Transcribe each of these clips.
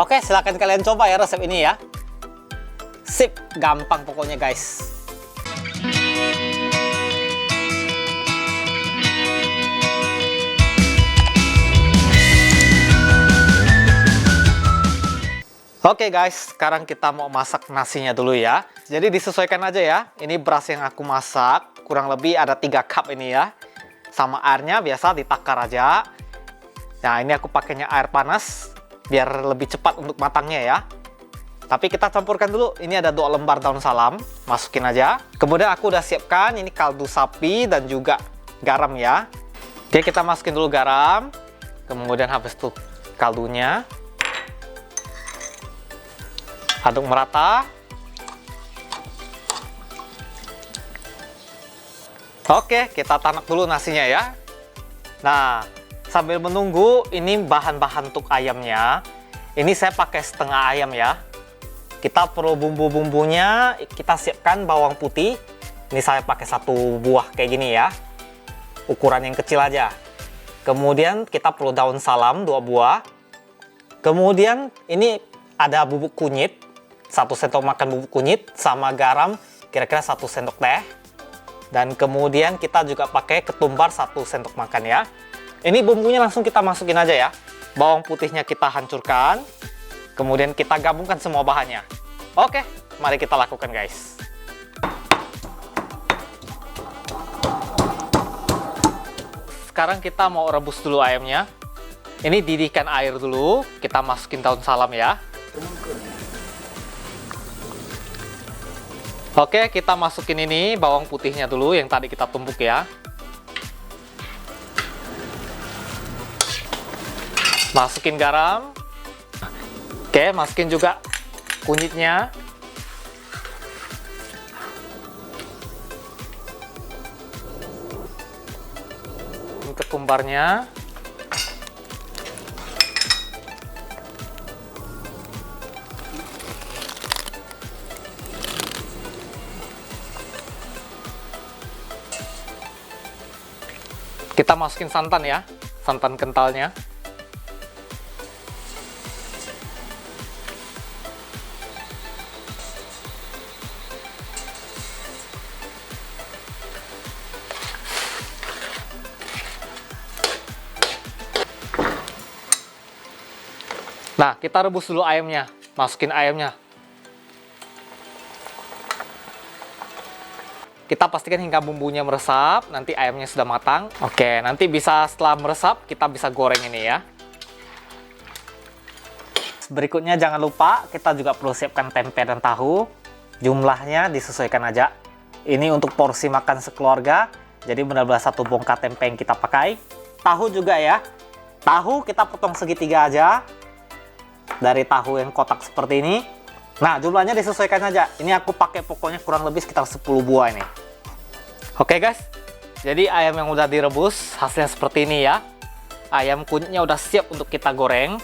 Oke, silahkan kalian coba ya resep ini ya. Sip, gampang pokoknya guys. Oke guys, sekarang kita mau masak nasinya dulu ya. Jadi disesuaikan aja ya. Ini beras yang aku masak, kurang lebih ada 3 cup ini ya. Sama airnya biasa ditakar aja. Nah, ini aku pakainya air panas biar lebih cepat untuk matangnya ya. Tapi kita campurkan dulu. Ini ada 2 lembar daun salam, masukin aja. Kemudian aku udah siapkan ini kaldu sapi dan juga garam ya. Oke, kita masukin dulu garam. Kemudian habis itu kaldunya. Aduk merata. Oke, kita tanak dulu nasinya ya. Nah, sambil menunggu, ini bahan-bahan untuk ayamnya. Ini saya pakai setengah ayam ya. Kita perlu bumbu-bumbunya, kita siapkan bawang putih. Ini saya pakai 1 buah kayak gini ya. Ukuran yang kecil aja. Kemudian kita perlu daun salam 2 buah. Kemudian ini ada bubuk kunyit. 1 sendok makan bubuk kunyit sama garam kira-kira 1 sendok teh. Dan kemudian kita juga pakai ketumbar 1 sendok makan ya. Ini bumbunya langsung kita masukin aja ya. Bawang putihnya kita hancurkan. Kemudian kita gabungkan semua bahannya. Oke, mari kita lakukan guys. Sekarang kita mau rebus dulu ayamnya. Ini didihkan air dulu. Kita masukin daun salam ya. Oke, kita masukin ini bawang putihnya dulu yang tadi kita tumbuk ya. Masukin garam. Oke, masukin juga kunyitnya. Ini ketumbarnya. Kita masukin santan ya, santan kentalnya. Nah, kita rebus dulu ayamnya. Masukin ayamnya. Kita pastikan hingga bumbunya meresap, nanti ayamnya sudah matang. Oke, nanti bisa setelah meresap, kita bisa goreng ini ya. Berikutnya jangan lupa, kita juga perlu siapkan tempe dan tahu. Jumlahnya disesuaikan aja. Ini untuk porsi makan sekeluarga, jadi benar-benar 1 bongkar tempe yang kita pakai. Tahu juga ya. Tahu kita potong segitiga aja. Dari tahu yang kotak seperti ini. Nah, jumlahnya disesuaikan aja. Ini aku pakai pokoknya kurang lebih sekitar 10 buah ini. Oke guys, jadi ayam yang udah direbus hasilnya seperti ini ya. Ayam kunyitnya udah siap untuk kita goreng.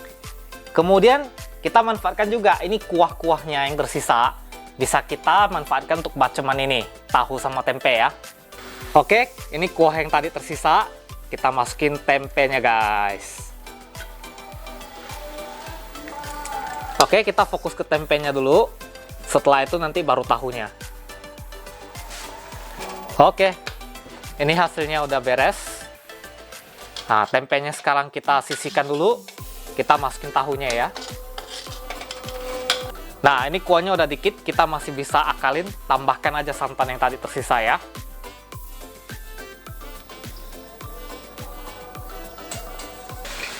Kemudian kita manfaatkan juga ini kuah-kuahnya yang tersisa. Bisa kita manfaatkan untuk baceman ini, tahu sama tempe ya. Oke, ini kuah yang tadi tersisa. Kita masukin tempenya guys. Oke, kita fokus ke tempenya dulu. Setelah itu nanti baru tahunya. Oke, ini hasilnya udah beres. Nah, tempenya sekarang kita sisihkan dulu. Kita masukin tahunya ya. Nah, ini kuahnya udah dikit. Kita masih bisa akalin. Tambahkan aja santan yang tadi tersisa ya.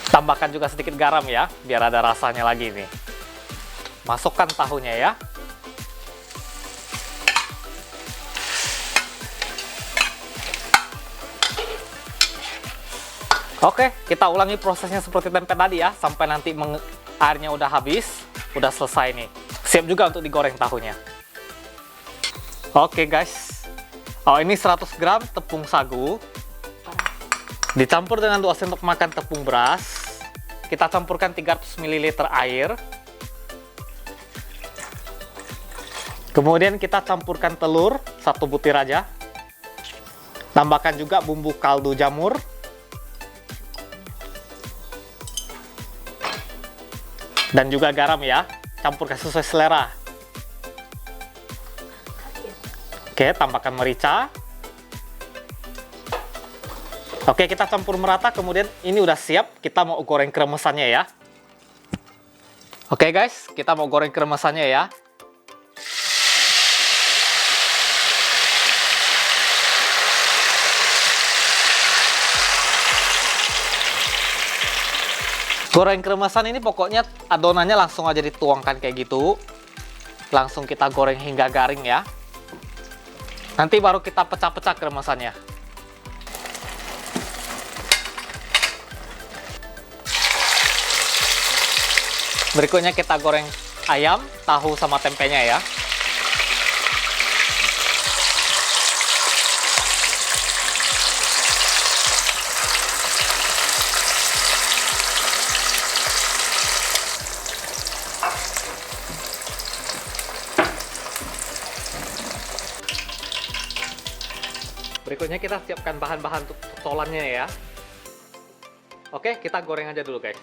Tambahkan juga sedikit garam ya, biar ada rasanya lagi nih. Masukkan tahunya ya. Oke, kita ulangi prosesnya seperti tempe tadi ya, sampai nanti airnya udah habis, udah selesai nih. Siap juga untuk digoreng tahunya. Oke guys. Oh, ini 100 gram tepung sagu. Dicampur dengan 2 sendok makan tepung beras. Kita campurkan 300 ml air. Kemudian kita campurkan telur 1 butir aja. Tambahkan juga bumbu kaldu jamur. Dan juga garam ya, campurkan sesuai selera. Oke, tambahkan merica. Oke, kita campur merata, kemudian ini udah siap, kita mau goreng kremesannya ya. Oke guys, kita mau goreng kremesannya ya. Goreng kremesan ini pokoknya adonannya langsung aja dituangkan kayak gitu. Langsung kita goreng hingga garing ya. Nanti baru kita pecah-pecah kremesannya. Berikutnya kita goreng ayam, tahu sama tempenya ya. Berikutnya kita siapkan bahan-bahan untuk totolannya ya. Oke, kita goreng aja dulu guys.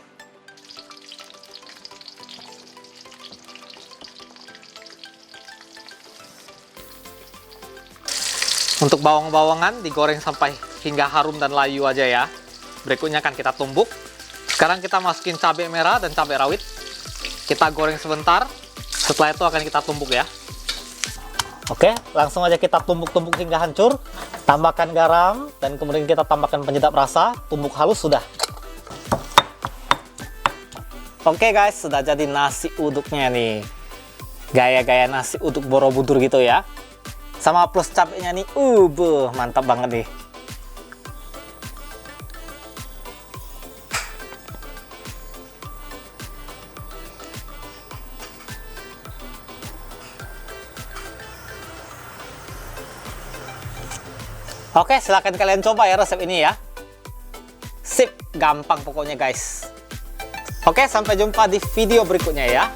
Untuk bawang-bawangan digoreng sampai hingga harum dan layu aja ya. Berikutnya akan kita tumbuk. Sekarang kita masukin cabai merah dan cabai rawit. Kita goreng sebentar. Setelah itu akan kita tumbuk ya. Oke, langsung aja kita tumbuk-tumbuk hingga hancur. Tambahkan garam dan kemudian kita tambahkan penyedap rasa. Tumbuk halus sudah. Oke guys, sudah jadi nasi uduknya nih. Gaya-gaya nasi uduk Borobudur gitu ya. Sama plus cabenya nih, mantap banget nih. Oke, silahkan kalian coba ya resep ini ya. Sip, gampang pokoknya guys. Oke, sampai jumpa di video berikutnya ya.